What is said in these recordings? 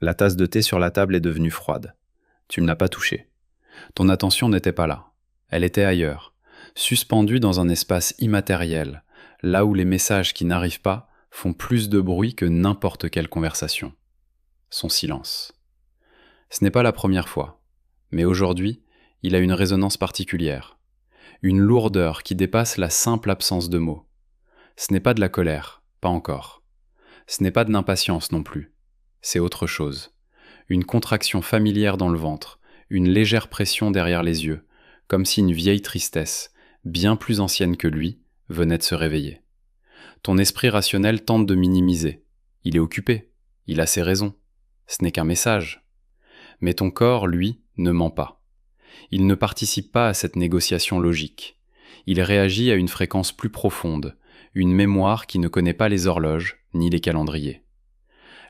La tasse de thé sur la table est devenue froide. Tu ne l'as pas touchée. Ton attention n'était pas là. Elle était ailleurs, suspendue dans un espace immatériel, là où les messages qui n'arrivent pas font plus de bruit que n'importe quelle conversation. Son silence. Ce n'est pas la première fois, mais aujourd'hui, il a une résonance particulière. Une lourdeur qui dépasse la simple absence de mots. Ce n'est pas de la colère, pas encore. Ce n'est pas de l'impatience non plus. C'est autre chose. Une contraction familière dans le ventre, une légère pression derrière les yeux, comme si une vieille tristesse, bien plus ancienne que lui, venait de se réveiller. Ton esprit rationnel tente de minimiser. Il est occupé, il a ses raisons. Ce n'est qu'un message. Mais ton corps, lui, ne ment pas. Il ne participe pas à cette négociation logique. Il réagit à une fréquence plus profonde, une mémoire qui ne connaît pas les horloges ni les calendriers.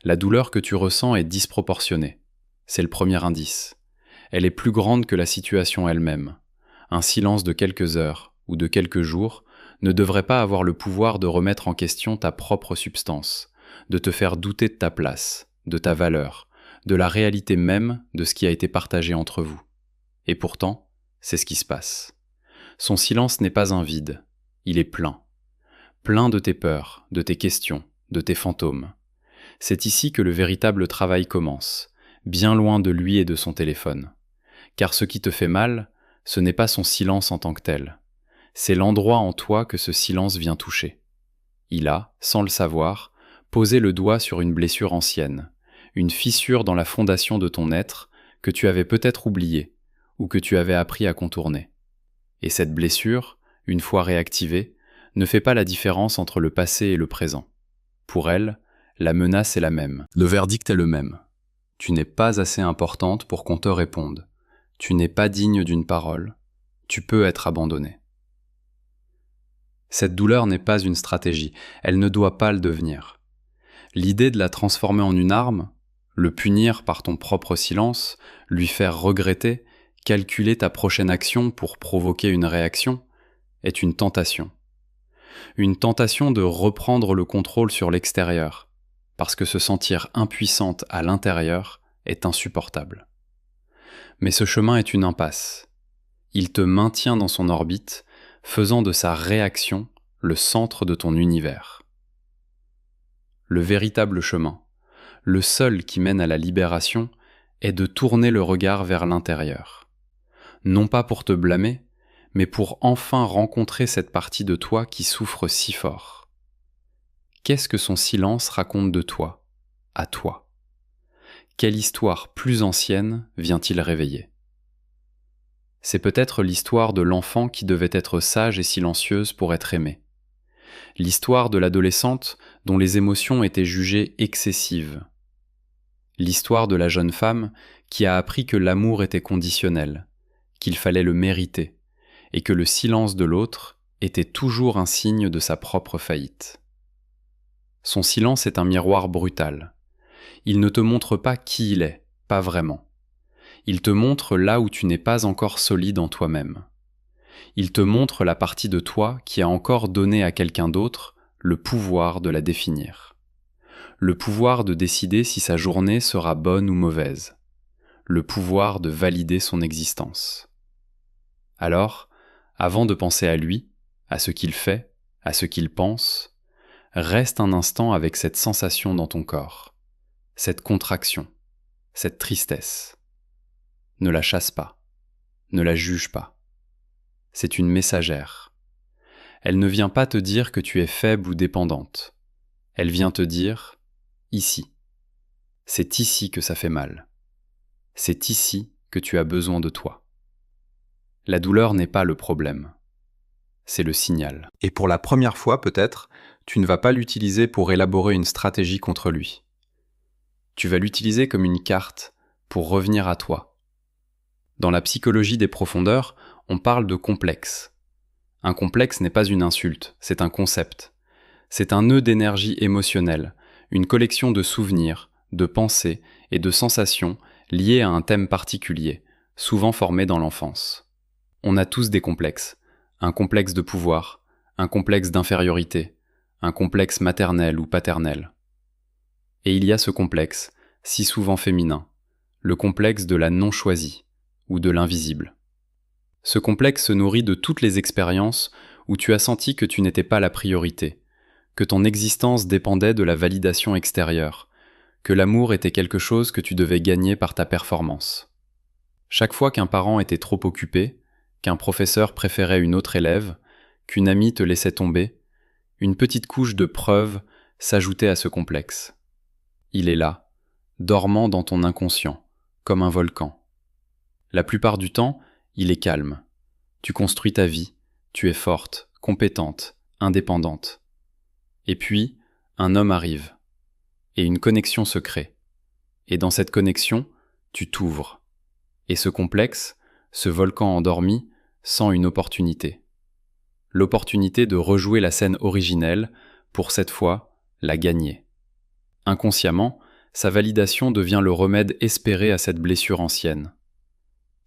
La douleur que tu ressens est disproportionnée. C'est le premier indice. Elle est plus grande que la situation elle-même. Un silence de quelques heures ou de quelques jours ne devrait pas avoir le pouvoir de remettre en question ta propre substance, de te faire douter de ta place, de ta valeur, de la réalité même de ce qui a été partagé entre vous. Et pourtant, c'est ce qui se passe. Son silence n'est pas un vide, il est plein. Plein de tes peurs, de tes questions, de tes fantômes. C'est ici que le véritable travail commence, bien loin de lui et de son téléphone. Car ce qui te fait mal, ce n'est pas son silence en tant que tel. C'est l'endroit en toi que ce silence vient toucher. Il a, sans le savoir, posé le doigt sur une blessure ancienne, une fissure dans la fondation de ton être que tu avais peut-être oubliée ou que tu avais appris à contourner. Et cette blessure, une fois réactivée, ne fait pas la différence entre le passé et le présent. Pour elle, la menace est la même. Le verdict est le même. Tu n'es pas assez importante pour qu'on te réponde. Tu n'es pas digne d'une parole. Tu peux être abandonné. Cette douleur n'est pas une stratégie. Elle ne doit pas le devenir. L'idée de la transformer en une arme, le punir par ton propre silence, lui faire regretter, calculer ta prochaine action pour provoquer une réaction, est une tentation. Une tentation de reprendre le contrôle sur l'extérieur, parce que se sentir impuissante à l'intérieur est insupportable. Mais ce chemin est une impasse. Il te maintient dans son orbite, faisant de sa réaction le centre de ton univers. Le véritable chemin, le seul qui mène à la libération, est de tourner le regard vers l'intérieur. Non pas pour te blâmer, mais pour enfin rencontrer cette partie de toi qui souffre si fort. Qu'est-ce que son silence raconte de toi, à toi ? Quelle histoire plus ancienne vient-il réveiller ? C'est peut-être l'histoire de l'enfant qui devait être sage et silencieuse pour être aimé. L'histoire de l'adolescente dont les émotions étaient jugées excessives. L'histoire de la jeune femme qui a appris que l'amour était conditionnel, qu'il fallait le mériter, et que le silence de l'autre était toujours un signe de sa propre faillite. Son silence est un miroir brutal. Il ne te montre pas qui il est, pas vraiment. Il te montre là où tu n'es pas encore solide en toi-même. Il te montre la partie de toi qui a encore donné à quelqu'un d'autre le pouvoir de la définir. Le pouvoir de décider si sa journée sera bonne ou mauvaise. Le pouvoir de valider son existence. Alors, avant de penser à lui, à ce qu'il fait, à ce qu'il pense, reste un instant avec cette sensation dans ton corps, cette contraction, cette tristesse. Ne la chasse pas, ne la juge pas. C'est une messagère. Elle ne vient pas te dire que tu es faible ou dépendante. Elle vient te dire « ici ». C'est ici que ça fait mal. C'est ici que tu as besoin de toi. La douleur n'est pas le problème. C'est le signal. Et pour la première fois peut-être, tu ne vas pas l'utiliser pour élaborer une stratégie contre lui. Tu vas l'utiliser comme une carte pour revenir à toi. Dans la psychologie des profondeurs, on parle de complexe. Un complexe n'est pas une insulte, c'est un concept. C'est un nœud d'énergie émotionnelle, une collection de souvenirs, de pensées et de sensations liées à un thème particulier, souvent formé dans l'enfance. On a tous des complexes. Un complexe de pouvoir, un complexe d'infériorité, un complexe maternel ou paternel. Et il y a ce complexe, si souvent féminin, le complexe de la non-choisie ou de l'invisible. Ce complexe se nourrit de toutes les expériences où tu as senti que tu n'étais pas la priorité, que ton existence dépendait de la validation extérieure, que l'amour était quelque chose que tu devais gagner par ta performance. Chaque fois qu'un parent était trop occupé, qu'un professeur préférait une autre élève, qu'une amie te laissait tomber, une petite couche de preuve s'ajoutait à ce complexe. Il est là, dormant dans ton inconscient, comme un volcan. La plupart du temps, il est calme. Tu construis ta vie, tu es forte, compétente, indépendante. Et puis, un homme arrive, et une connexion se crée. Et dans cette connexion, tu t'ouvres. Et ce complexe, ce volcan endormi, sent une opportunité. L'opportunité de rejouer la scène originelle, pour cette fois, la gagner. Inconsciemment, sa validation devient le remède espéré à cette blessure ancienne.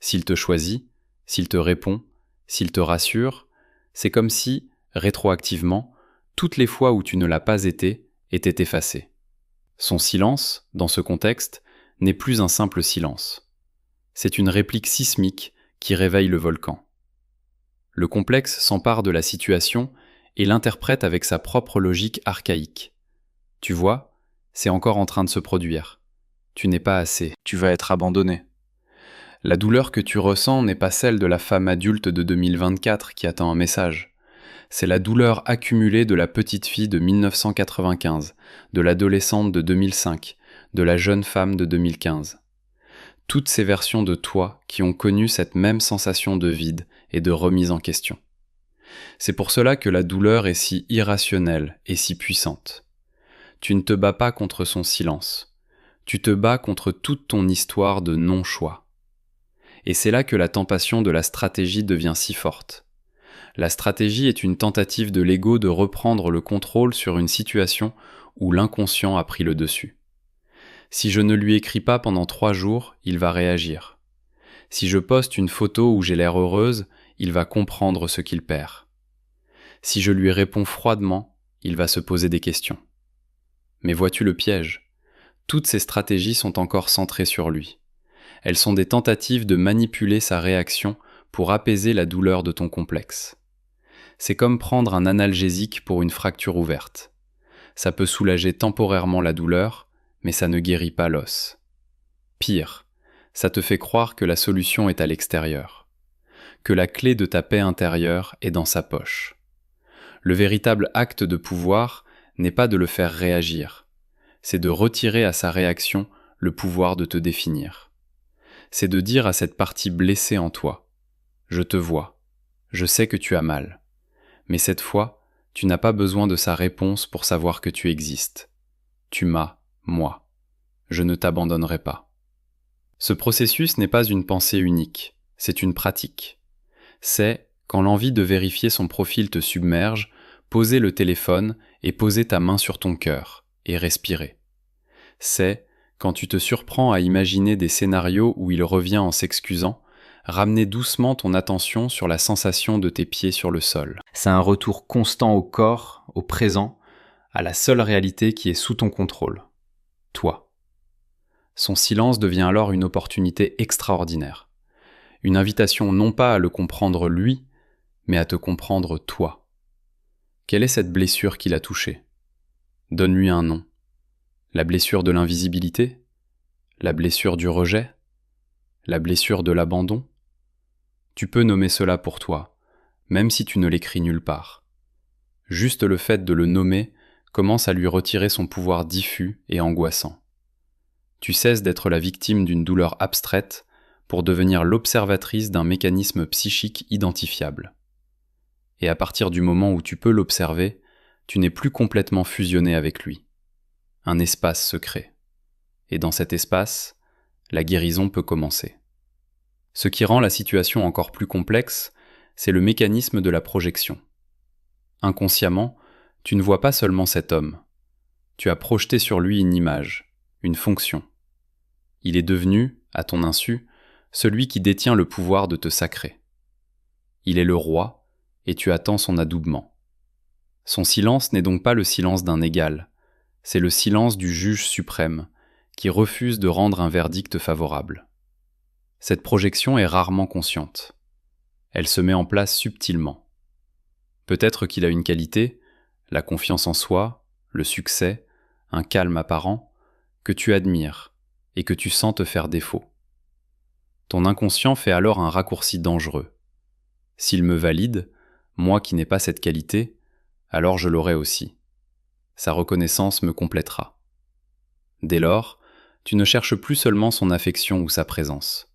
S'il te choisit, s'il te répond, s'il te rassure, c'est comme si, rétroactivement, toutes les fois où tu ne l'as pas été, étaient effacées. Son silence, dans ce contexte, n'est plus un simple silence. C'est une réplique sismique qui réveille le volcan. Le complexe s'empare de la situation et l'interprète avec sa propre logique archaïque. Tu vois, c'est encore en train de se produire. Tu n'es pas assez, tu vas être abandonné. La douleur que tu ressens n'est pas celle de la femme adulte de 2024 qui attend un message. C'est la douleur accumulée de la petite fille de 1995, de l'adolescente de 2005, de la jeune femme de 2015. Toutes ces versions de toi qui ont connu cette même sensation de vide et de remise en question. C'est pour cela que la douleur est si irrationnelle et si puissante. Tu ne te bats pas contre son silence. Tu te bats contre toute ton histoire de non-choix. Et c'est là que la tentation de la stratégie devient si forte. La stratégie est une tentative de l'ego de reprendre le contrôle sur une situation où l'inconscient a pris le dessus. Si je ne lui écris pas pendant 3 jours, il va réagir. Si je poste une photo où j'ai l'air heureuse, il va comprendre ce qu'il perd. Si je lui réponds froidement, il va se poser des questions. Mais vois-tu le piège ? Toutes ces stratégies sont encore centrées sur lui. Elles sont des tentatives de manipuler sa réaction pour apaiser la douleur de ton complexe. C'est comme prendre un analgésique pour une fracture ouverte. Ça peut soulager temporairement la douleur, mais ça ne guérit pas l'os. Pire, ça te fait croire que la solution est à l'extérieur, que la clé de ta paix intérieure est dans sa poche. Le véritable acte de pouvoir n'est pas de le faire réagir, c'est de retirer à sa réaction le pouvoir de te définir. C'est de dire à cette partie blessée en toi, « Je te vois, je sais que tu as mal, mais cette fois, tu n'as pas besoin de sa réponse pour savoir que tu existes. Tu m'as, moi. Je ne t'abandonnerai pas. » Ce processus n'est pas une pensée unique, c'est une pratique. C'est, quand l'envie de vérifier son profil te submerge, poser le téléphone et poser ta main sur ton cœur, et respirer. C'est, quand tu te surprends à imaginer des scénarios où il revient en s'excusant, ramener doucement ton attention sur la sensation de tes pieds sur le sol. C'est un retour constant au corps, au présent, à la seule réalité qui est sous ton contrôle. Toi. Son silence devient alors une opportunité extraordinaire. Une invitation non pas à le comprendre lui, mais à te comprendre toi. Quelle est cette blessure qui l'a touché ? Donne-lui un nom. La blessure de l'invisibilité ? La blessure du rejet ? La blessure de l'abandon ? Tu peux nommer cela pour toi, même si tu ne l'écris nulle part. Juste le fait de le nommer commence à lui retirer son pouvoir diffus et angoissant. Tu cesses d'être la victime d'une douleur abstraite pour devenir l'observatrice d'un mécanisme psychique identifiable. Et à partir du moment où tu peux l'observer, tu n'es plus complètement fusionné avec lui. Un espace se crée. Et dans cet espace, la guérison peut commencer. Ce qui rend la situation encore plus complexe, c'est le mécanisme de la projection. Inconsciemment, tu ne vois pas seulement cet homme. Tu as projeté sur lui une image, une fonction. Il est devenu, à ton insu, celui qui détient le pouvoir de te sacrer. Il est le roi, et tu attends son adoubement. Son silence n'est donc pas le silence d'un égal, c'est le silence du juge suprême, qui refuse de rendre un verdict favorable. Cette projection est rarement consciente. Elle se met en place subtilement. Peut-être qu'il a une qualité, la confiance en soi, le succès, un calme apparent, que tu admires et que tu sens te faire défaut. Ton inconscient fait alors un raccourci dangereux. S'il me valide, moi qui n'ai pas cette qualité, alors je l'aurai aussi. Sa reconnaissance me complétera. Dès lors, tu ne cherches plus seulement son affection ou sa présence.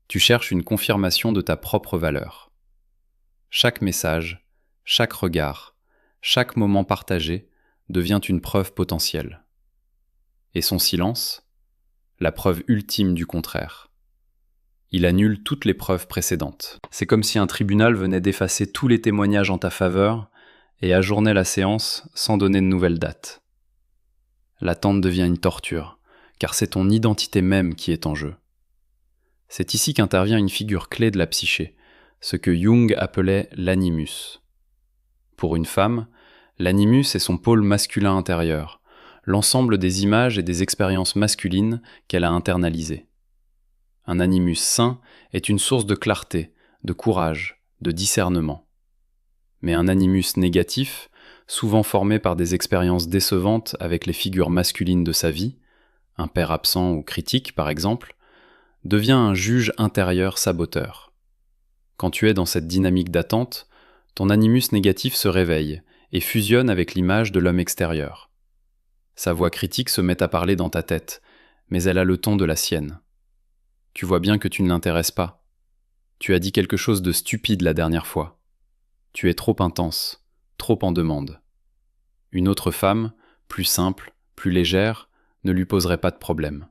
Tu cherches une confirmation de ta propre valeur. Chaque message, chaque regard, chaque moment partagé devient une preuve potentielle. Et son silence, la preuve ultime du contraire. Il annule toutes les preuves précédentes. C'est comme si un tribunal venait d'effacer tous les témoignages en ta faveur et ajournait la séance sans donner de nouvelles dates. L'attente devient une torture, car c'est ton identité même qui est en jeu. C'est ici qu'intervient une figure clé de la psyché, ce que Jung appelait l'animus. Pour une femme, l'animus est son pôle masculin intérieur, l'ensemble des images et des expériences masculines qu'elle a internalisées. Un animus sain est une source de clarté, de courage, de discernement. Mais un animus négatif, souvent formé par des expériences décevantes avec les figures masculines de sa vie, un père absent ou critique par exemple, devient un juge intérieur saboteur. Quand tu es dans cette dynamique d'attente, ton animus négatif se réveille et fusionne avec l'image de l'homme extérieur. Sa voix critique se met à parler dans ta tête, mais elle a le ton de la sienne. Tu vois bien que tu ne l'intéresses pas. Tu as dit quelque chose de stupide la dernière fois. Tu es trop intense, trop en demande. Une autre femme, plus simple, plus légère, ne lui poserait pas de problème.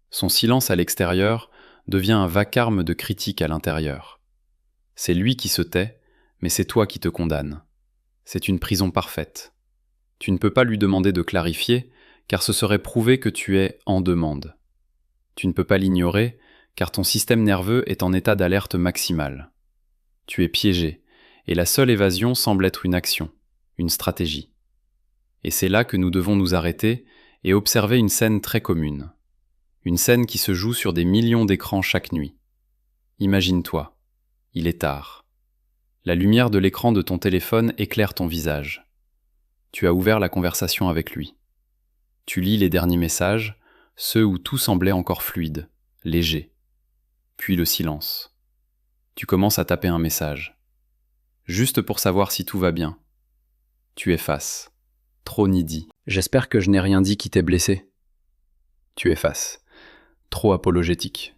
Son silence à l'extérieur devient un vacarme de critique à l'intérieur. C'est lui qui se tait, mais c'est toi qui te condamnes. C'est une prison parfaite. Tu ne peux pas lui demander de clarifier, car ce serait prouver que tu es en demande. Tu ne peux pas l'ignorer, car ton système nerveux est en état d'alerte maximale. Tu es piégé, et la seule évasion semble être une action, une stratégie. Et c'est là que nous devons nous arrêter et observer une scène très commune. Une scène qui se joue sur des millions d'écrans chaque nuit. Imagine-toi, il est tard. La lumière de l'écran de ton téléphone éclaire ton visage. Tu as ouvert la conversation avec lui. Tu lis les derniers messages, ceux où tout semblait encore fluide, léger. Puis le silence. Tu commences à taper un message. Juste pour savoir si tout va bien. Tu effaces. Trop needy. J'espère que je n'ai rien dit qui t'ait blessé. Tu effaces. Trop apologétique.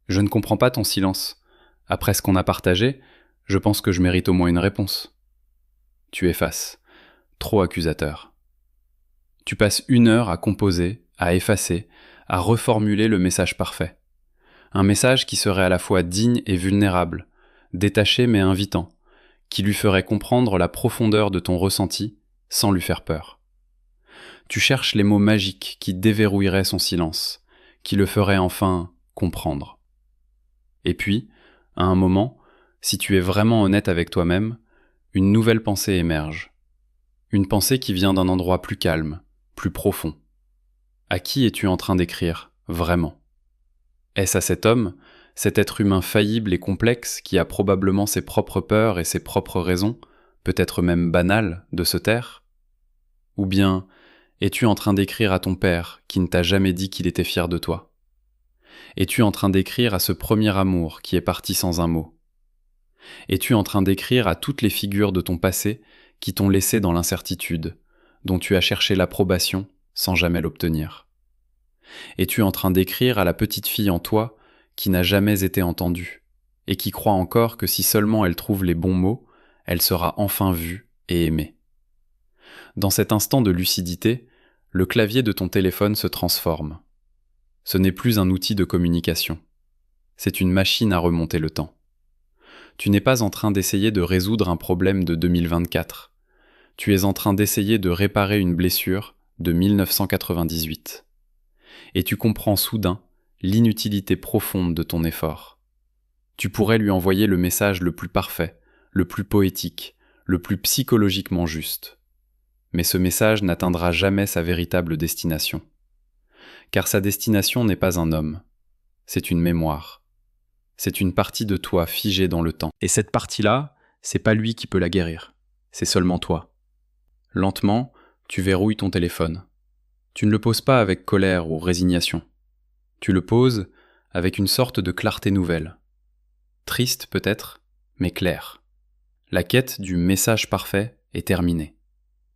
Je ne comprends pas ton silence. Après ce qu'on a partagé, je pense que je mérite au moins une réponse. Tu effaces. Trop accusateur. Tu passes 1 heure à composer, à effacer, à reformuler le message parfait. Un message qui serait à la fois digne et vulnérable, détaché mais invitant, qui lui ferait comprendre la profondeur de ton ressenti sans lui faire peur. Tu cherches les mots magiques qui déverrouilleraient son silence, qui le feraient enfin comprendre. Et puis, à un moment, si tu es vraiment honnête avec toi-même, une nouvelle pensée émerge. Une pensée qui vient d'un endroit plus calme, plus profond. À qui es-tu en train d'écrire, vraiment ? Est-ce à cet homme, cet être humain faillible et complexe qui a probablement ses propres peurs et ses propres raisons, peut-être même banales, de se taire ? Ou bien, es-tu en train d'écrire à ton père qui ne t'a jamais dit qu'il était fier de toi ? Es-tu en train d'écrire à ce premier amour qui est parti sans un mot ? Es-tu en train d'écrire à toutes les figures de ton passé qui t'ont laissé dans l'incertitude, dont tu as cherché l'approbation sans jamais l'obtenir ? Es-tu en train d'écrire à la petite fille en toi qui n'a jamais été entendue et qui croit encore que si seulement elle trouve les bons mots, elle sera enfin vue et aimée ? Dans cet instant de lucidité, le clavier de ton téléphone se transforme. Ce n'est plus un outil de communication. C'est une machine à remonter le temps. Tu n'es pas en train d'essayer de résoudre un problème de 2024. Tu es en train d'essayer de réparer une blessure de 1998. Et tu comprends soudain l'inutilité profonde de ton effort. Tu pourrais lui envoyer le message le plus parfait, le plus poétique, le plus psychologiquement juste. Mais ce message n'atteindra jamais sa véritable destination. car sa destination n'est pas un homme, c'est une mémoire. C'est une partie de toi figée dans le temps. Et cette partie-là, c'est pas lui qui peut la guérir, c'est seulement toi. Lentement, tu verrouilles ton téléphone. Tu ne le poses pas avec colère ou résignation. Tu le poses avec une sorte de clarté nouvelle. Triste peut-être, mais claire. La quête du message parfait est terminée.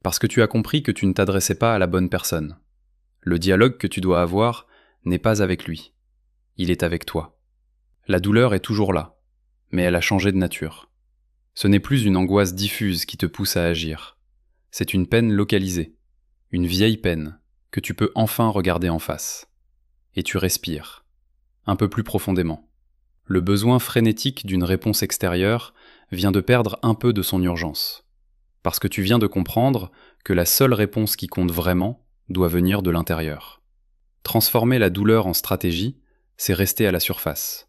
Parce que tu as compris que tu ne t'adressais pas à la bonne personne. Le dialogue que tu dois avoir n'est pas avec lui. Il est avec toi. La douleur est toujours là, mais elle a changé de nature. Ce n'est plus une angoisse diffuse qui te pousse à agir. C'est une peine localisée, une vieille peine que tu peux enfin regarder en face. Et tu respires, un peu plus profondément. Le besoin frénétique d'une réponse extérieure vient de perdre un peu de son urgence. Parce que tu viens de comprendre que la seule réponse qui compte vraiment doit venir de l'intérieur. Transformer la douleur en stratégie, c'est rester à la surface.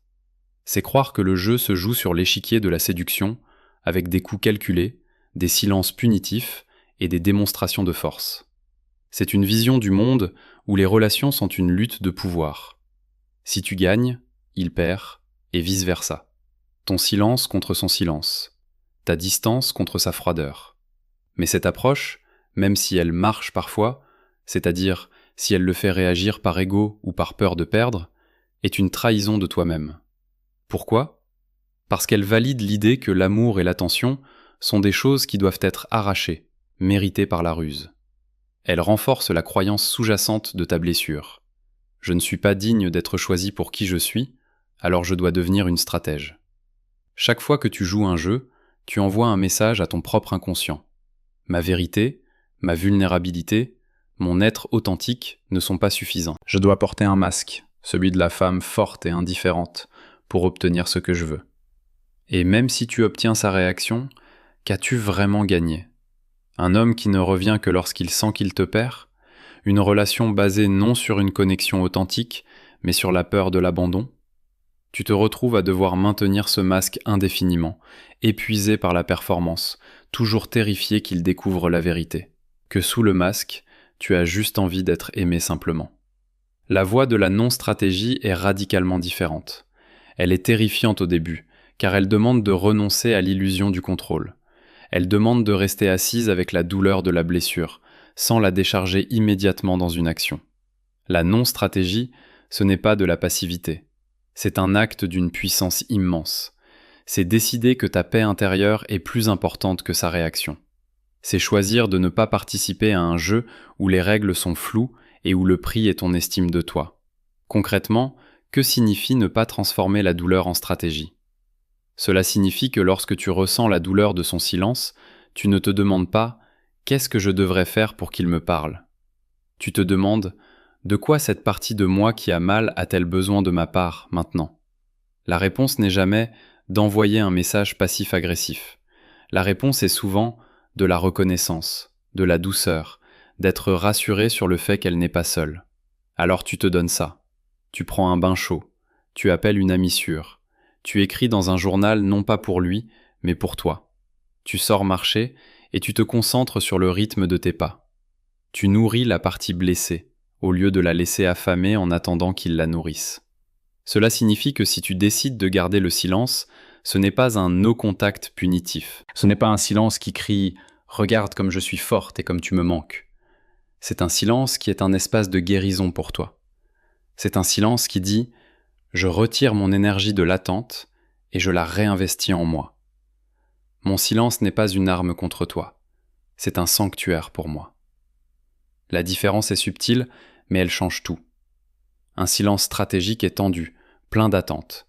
C'est croire que le jeu se joue sur l'échiquier de la séduction, avec des coups calculés, des silences punitifs et des démonstrations de force. C'est une vision du monde où les relations sont une lutte de pouvoir. Si tu gagnes, il perd, et vice-versa. Ton silence contre son silence, ta distance contre sa froideur. Mais cette approche, même si elle marche parfois, c'est-à-dire si elle le fait réagir par ego ou par peur de perdre, est une trahison de toi-même. Pourquoi ? Parce qu'elle valide l'idée que l'amour et l'attention sont des choses qui doivent être arrachées, méritées par la ruse. Elle renforce la croyance sous-jacente de ta blessure. Je ne suis pas digne d'être choisi pour qui je suis, alors je dois devenir une stratège. Chaque fois que tu joues un jeu, tu envoies un message à ton propre inconscient. Ma vérité, ma vulnérabilité, mon être authentique ne sont pas suffisants. Je dois porter un masque, celui de la femme forte et indifférente, pour obtenir ce que je veux. Et même si tu obtiens sa réaction, qu'as-tu vraiment gagné ? Un homme qui ne revient que lorsqu'il sent qu'il te perd ? Une relation basée non sur une connexion authentique, mais sur la peur de l'abandon ? Tu te retrouves à devoir maintenir ce masque indéfiniment, épuisé par la performance, toujours terrifié qu'il découvre la vérité. Que sous le masque, tu as juste envie d'être aimé simplement. La voie de la non-stratégie est radicalement différente. Elle est terrifiante au début, car elle demande de renoncer à l'illusion du contrôle. Elle demande de rester assise avec la douleur de la blessure, sans la décharger immédiatement dans une action. La non-stratégie, ce n'est pas de la passivité. C'est un acte d'une puissance immense. C'est décider que ta paix intérieure est plus importante que sa réaction. C'est choisir de ne pas participer à un jeu où les règles sont floues et où le prix est ton estime de toi. Concrètement, que signifie ne pas transformer la douleur en stratégie ? Cela signifie que lorsque tu ressens la douleur de son silence, tu ne te demandes pas « qu'est-ce que je devrais faire pour qu'il me parle ?» Tu te demandes « de quoi cette partie de moi qui a mal a-t-elle besoin de ma part maintenant ?» La réponse n'est jamais d'envoyer un message passif-agressif. La réponse est souvent de la reconnaissance, de la douceur, d'être rassuré sur le fait qu'elle n'est pas seule. Alors tu te donnes ça. Tu prends un bain chaud, tu appelles une amie sûre, tu écris dans un journal non pas pour lui, mais pour toi. Tu sors marcher et tu te concentres sur le rythme de tes pas. Tu nourris la partie blessée, au lieu de la laisser affamer en attendant qu'il la nourrisse. Cela signifie que si tu décides de garder le silence, ce n'est pas un no-contact punitif. Ce n'est pas un silence qui crie « Regarde comme je suis forte et comme tu me manques ». C'est un silence qui est un espace de guérison pour toi. C'est un silence qui dit « Je retire mon énergie de l'attente et je la réinvestis en moi ». Mon silence n'est pas une arme contre toi. C'est un sanctuaire pour moi. La différence est subtile, mais elle change tout. Un silence stratégique est tendu, plein d'attente.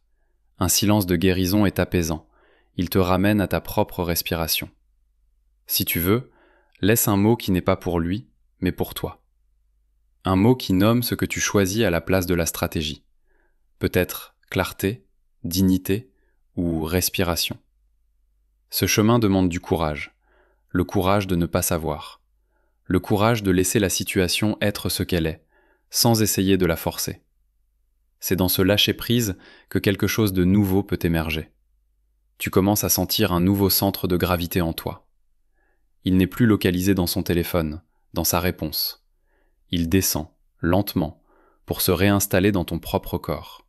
Un silence de guérison est apaisant. Il te ramène à ta propre respiration. Si tu veux, laisse un mot qui n'est pas pour lui, mais pour toi. Un mot qui nomme ce que tu choisis à la place de la stratégie. Peut-être clarté, dignité ou respiration. Ce chemin demande du courage. Le courage de ne pas savoir. Le courage de laisser la situation être ce qu'elle est, sans essayer de la forcer. C'est dans ce lâcher-prise que quelque chose de nouveau peut émerger. Tu commences à sentir un nouveau centre de gravité en toi. Il n'est plus localisé dans son téléphone, dans sa réponse. Il descend, lentement, pour se réinstaller dans ton propre corps.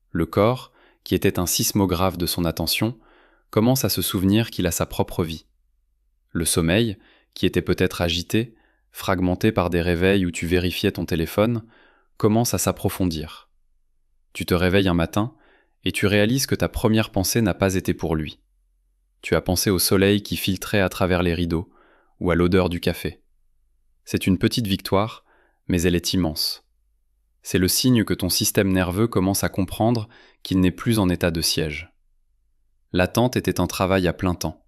Le corps, qui était un sismographe de son attention, commence à se souvenir qu'il a sa propre vie. Le sommeil, qui était peut-être agité, fragmenté par des réveils où tu vérifiais ton téléphone, commence à s'approfondir. Tu te réveilles un matin et tu réalises que ta première pensée n'a pas été pour lui. Tu as pensé au soleil qui filtrait à travers les rideaux ou à l'odeur du café. C'est une petite victoire, mais elle est immense. C'est le signe que ton système nerveux commence à comprendre qu'il n'est plus en état de siège. L'attente était un travail à plein temps,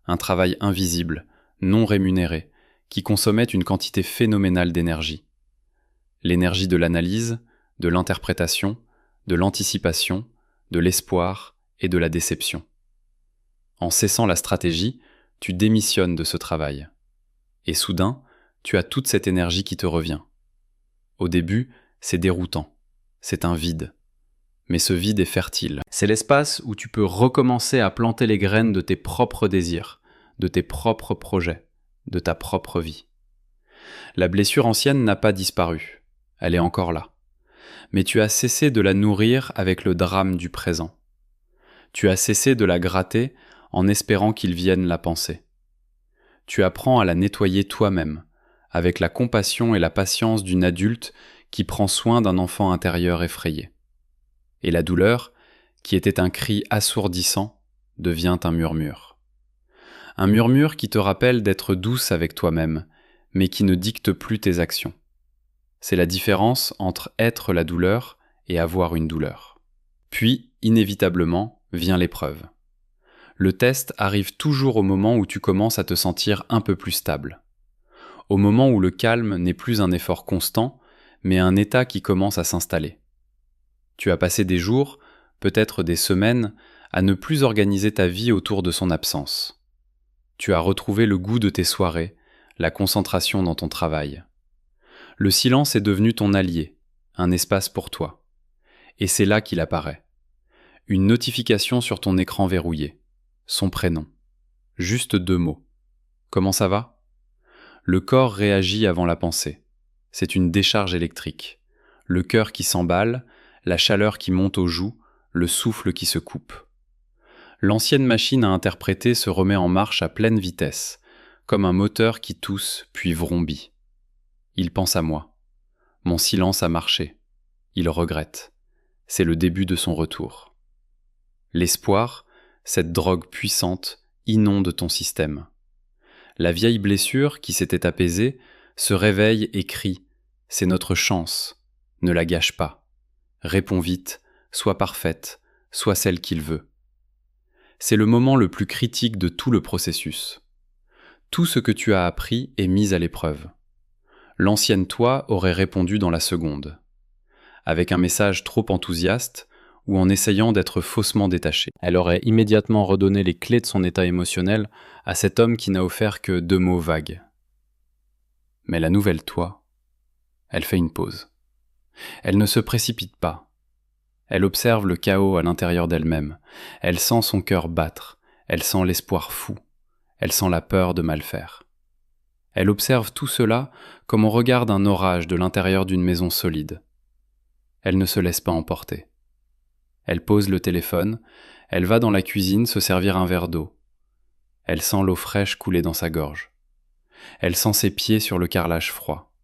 un travail invisible, non rémunéré, qui consommait une quantité phénoménale d'énergie. L'énergie de l'analyse, de l'interprétation, de l'anticipation, de l'espoir et de la déception. En cessant la stratégie, tu démissionnes de ce travail. Et soudain, tu as toute cette énergie qui te revient. Au début, c'est déroutant, c'est un vide. Mais ce vide est fertile. C'est l'espace où tu peux recommencer à planter les graines de tes propres désirs, de tes propres projets, de ta propre vie. La blessure ancienne n'a pas disparu, elle est encore là. Mais tu as cessé de la nourrir avec le drame du présent. Tu as cessé de la gratter en espérant qu'il vienne la penser. Tu apprends à la nettoyer toi-même, avec la compassion et la patience d'une adulte qui prend soin d'un enfant intérieur effrayé. Et la douleur, qui était un cri assourdissant, devient un murmure. Un murmure qui te rappelle d'être douce avec toi-même, mais qui ne dicte plus tes actions. C'est la différence entre être la douleur et avoir une douleur. Puis, inévitablement, vient l'épreuve. Le test arrive toujours au moment où tu commences à te sentir un peu plus stable. Au moment où le calme n'est plus un effort constant, mais un état qui commence à s'installer. Tu as passé des jours, peut-être des semaines, à ne plus organiser ta vie autour de son absence. Tu as retrouvé le goût de tes soirées, la concentration dans ton travail. Le silence est devenu ton allié, un espace pour toi. Et c'est là qu'il apparaît. Une notification sur ton écran verrouillé. Son prénom. Juste 2 mots. Comment ça va ? Le corps réagit avant la pensée. C'est une décharge électrique. Le cœur qui s'emballe, la chaleur qui monte aux joues, le souffle qui se coupe. L'ancienne machine à interpréter se remet en marche à pleine vitesse, comme un moteur qui tousse puis vrombit. Il pense à moi. Mon silence a marché. Il regrette. C'est le début de son retour. L'espoir, cette drogue puissante, inonde ton système. La vieille blessure qui s'était apaisée se réveille et crie « C'est notre chance, ne la gâche pas. Réponds vite, sois parfaite, sois celle qu'il veut. » C'est le moment le plus critique de tout le processus. Tout ce que tu as appris est mis à l'épreuve. L'ancienne toi aurait répondu dans la seconde, avec un message trop enthousiaste ou en essayant d'être faussement détachée. Elle aurait immédiatement redonné les clés de son état émotionnel à cet homme qui n'a offert que 2 mots vagues. Mais la nouvelle toi, elle fait une pause. Elle ne se précipite pas. Elle observe le chaos à l'intérieur d'elle-même. Elle sent son cœur battre. Elle sent l'espoir fou. Elle sent la peur de mal faire. Elle observe tout cela comme on regarde un orage de l'intérieur d'une maison solide. Elle ne se laisse pas emporter. Elle pose le téléphone, elle va dans la cuisine se servir un verre d'eau. Elle sent l'eau fraîche couler dans sa gorge. Elle sent ses pieds sur le carrelage froid.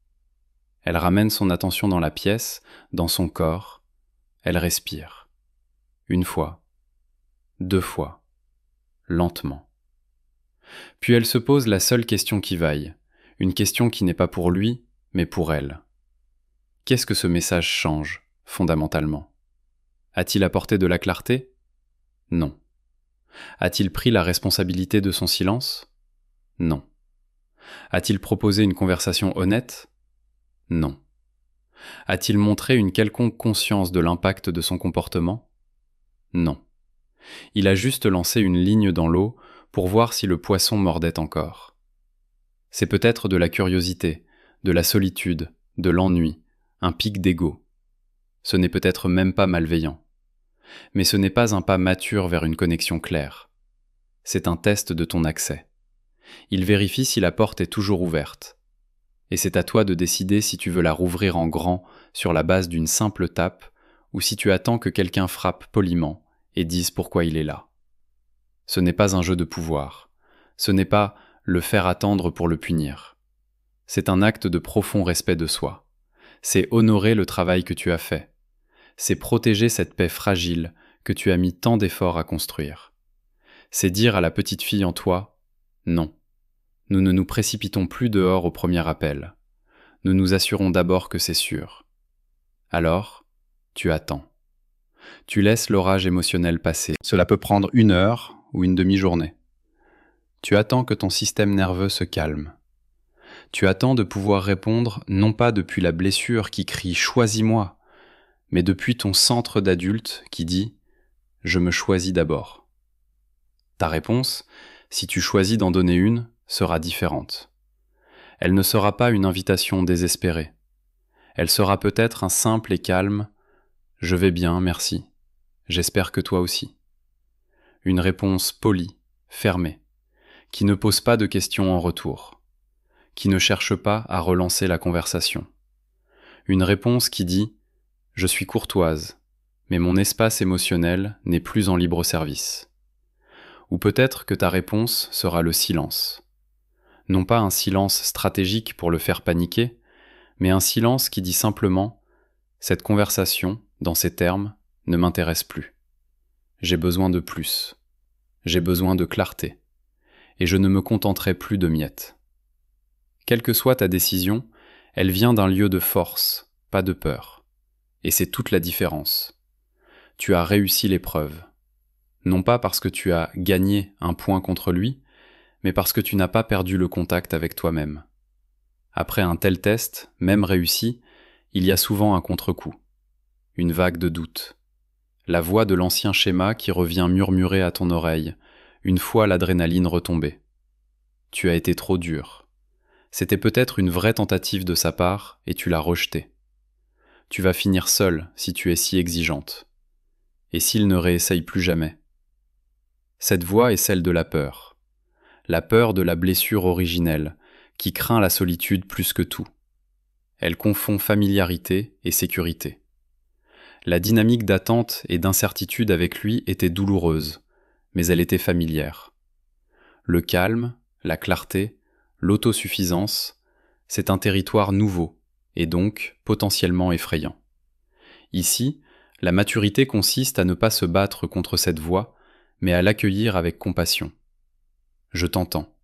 Elle ramène son attention dans la pièce, dans son corps. Elle respire. 1 fois, 2 fois, lentement. Puis elle se pose la seule question qui vaille, une question qui n'est pas pour lui, mais pour elle. Qu'est-ce que ce message change, fondamentalement ? A-t-il apporté de la clarté ? Non. A-t-il pris la responsabilité de son silence ? Non. A-t-il proposé une conversation honnête ? Non. A-t-il montré une quelconque conscience de l'impact de son comportement ? Non. Il a juste lancé une ligne dans l'eau pour voir si le poisson mordait encore. C'est peut-être de la curiosité, de la solitude, de l'ennui, un pic d'ego. Ce n'est peut-être même pas malveillant. Mais ce n'est pas un pas mature vers une connexion claire. C'est un test de ton accès. Il vérifie si la porte est toujours ouverte. Et c'est à toi de décider si tu veux la rouvrir en grand sur la base d'une simple tape ou si tu attends que quelqu'un frappe poliment et dise pourquoi il est là. Ce n'est pas un jeu de pouvoir. Ce n'est pas le faire attendre pour le punir. C'est un acte de profond respect de soi. C'est honorer le travail que tu as fait. C'est protéger cette paix fragile que tu as mis tant d'efforts à construire. C'est dire à la petite fille en toi, non. Nous ne nous précipitons plus dehors au premier appel. Nous nous assurons d'abord que c'est sûr. Alors, tu attends. Tu laisses l'orage émotionnel passer. Cela peut prendre 1 heure ou une demi-journée. Tu attends que ton système nerveux se calme. Tu attends de pouvoir répondre non pas depuis la blessure qui crie « choisis-moi », mais depuis ton centre d'adulte qui dit « je me choisis d'abord ». Ta réponse, si tu choisis d'en donner une, sera différente. Elle ne sera pas une invitation désespérée. Elle sera peut-être un simple et calme « je vais bien, merci. J'espère que toi aussi ». Une réponse polie, fermée, qui ne pose pas de questions en retour, qui ne cherche pas à relancer la conversation. Une réponse qui dit « je suis courtoise, mais mon espace émotionnel n'est plus en libre service ». Ou peut-être que ta réponse sera le silence. Non pas un silence stratégique pour le faire paniquer, mais un silence qui dit simplement « cette conversation, dans ces termes, ne m'intéresse plus. J'ai besoin de plus. J'ai besoin de clarté. Et je ne me contenterai plus de miettes. » Quelle que soit ta décision, elle vient d'un lieu de force, pas de peur. Et c'est toute la différence. Tu as réussi l'épreuve. Non pas parce que tu as gagné un point contre lui, mais parce que tu n'as pas perdu le contact avec toi-même. Après un tel test, même réussi, il y a souvent un contre-coup, une vague de doute. La voix de l'ancien schéma qui revient murmurer à ton oreille, une fois l'adrénaline retombée. Tu as été trop dur. C'était peut-être une vraie tentative de sa part et tu l'as rejetée. Tu vas finir seule si tu es si exigeante. Et s'il ne réessaye plus jamais? Cette voix est celle de la peur de la blessure originelle, qui craint la solitude plus que tout. Elle confond familiarité et sécurité. La dynamique d'attente et d'incertitude avec lui était douloureuse, mais elle était familière. Le calme, la clarté, l'autosuffisance, c'est un territoire nouveau, et donc potentiellement effrayant. Ici, la maturité consiste à ne pas se battre contre cette voix, mais à l'accueillir avec compassion. Je t'entends.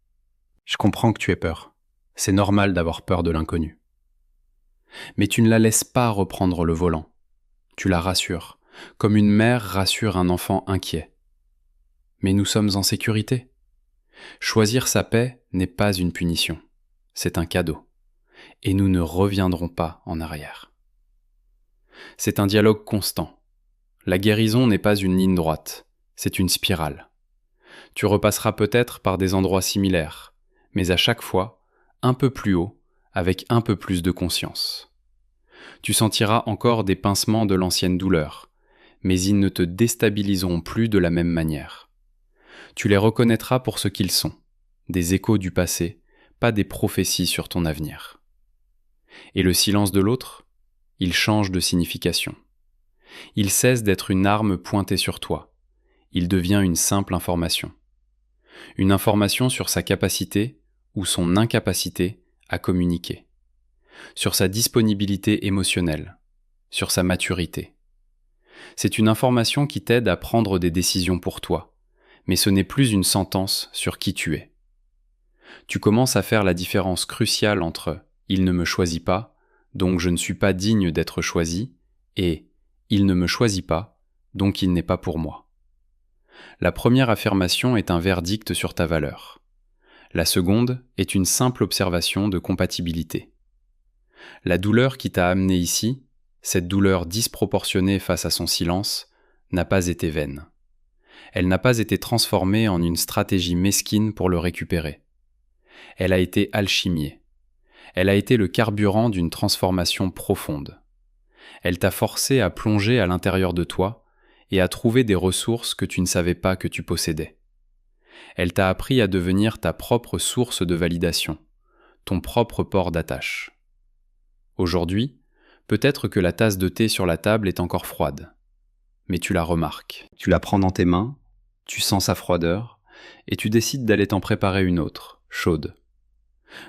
Je comprends que tu aies peur. C'est normal d'avoir peur de l'inconnu. Mais tu ne la laisses pas reprendre le volant. Tu la rassures, comme une mère rassure un enfant inquiet. Mais nous sommes en sécurité. Choisir sa paix n'est pas une punition, c'est un cadeau. Et nous ne reviendrons pas en arrière. C'est un dialogue constant. La guérison n'est pas une ligne droite, c'est une spirale. Tu repasseras peut-être par des endroits similaires, mais à chaque fois, un peu plus haut, avec un peu plus de conscience. Tu sentiras encore des pincements de l'ancienne douleur, mais ils ne te déstabiliseront plus de la même manière. Tu les reconnaîtras pour ce qu'ils sont, des échos du passé, pas des prophéties sur ton avenir. Et le silence de l'autre, il change de signification. Il cesse d'être une arme pointée sur toi. Il devient une simple information. Une information sur sa capacité ou son incapacité à communiquer, sur sa disponibilité émotionnelle, sur sa maturité. C'est une information qui t'aide à prendre des décisions pour toi, mais ce n'est plus une sentence sur qui tu es. Tu commences à faire la différence cruciale entre « il ne me choisit pas, donc je ne suis pas digne d'être choisi » et « il ne me choisit pas, donc il n'est pas pour moi ». La première affirmation est un verdict sur ta valeur. La seconde est une simple observation de compatibilité. La douleur qui t'a amené ici, cette douleur disproportionnée face à son silence, n'a pas été vaine. Elle n'a pas été transformée en une stratégie mesquine pour le récupérer. Elle a été alchimiée. Elle a été le carburant d'une transformation profonde. Elle t'a forcé à plonger à l'intérieur de toi et à trouver des ressources que tu ne savais pas que tu possédais. Elle t'a appris à devenir ta propre source de validation, ton propre port d'attache. Aujourd'hui, Peut-être que la tasse de thé sur la table est encore froide, mais tu la remarques. Tu la prends dans tes mains, tu sens sa froideur, et tu décides d'aller t'en préparer une autre, chaude.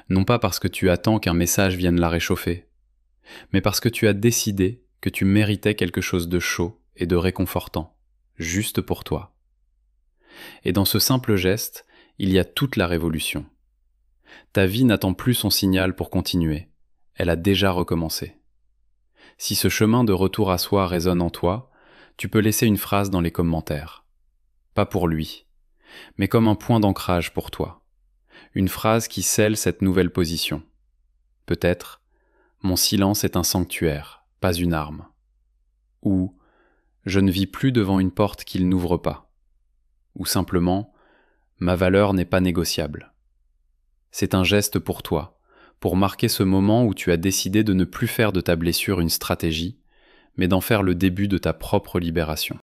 Non pas parce que tu attends qu'un message vienne la réchauffer, mais parce que tu as décidé que tu méritais quelque chose de chaud et de réconfortant, juste pour toi. Et dans ce simple geste, il y a toute la révolution. Ta vie n'attend plus son signal pour continuer, elle a déjà recommencé. Si ce chemin de retour à soi résonne en toi, tu peux laisser une phrase dans les commentaires. Pas pour lui, mais comme un point d'ancrage pour toi. Une phrase qui scelle cette nouvelle position. Peut-être, mon silence est un sanctuaire, pas une arme. Ou, je ne vis plus devant une porte qu'il n'ouvre pas. Ou simplement, ma valeur n'est pas négociable. C'est un geste pour toi, pour marquer ce moment où tu as décidé de ne plus faire de ta blessure une stratégie, mais d'en faire le début de ta propre libération.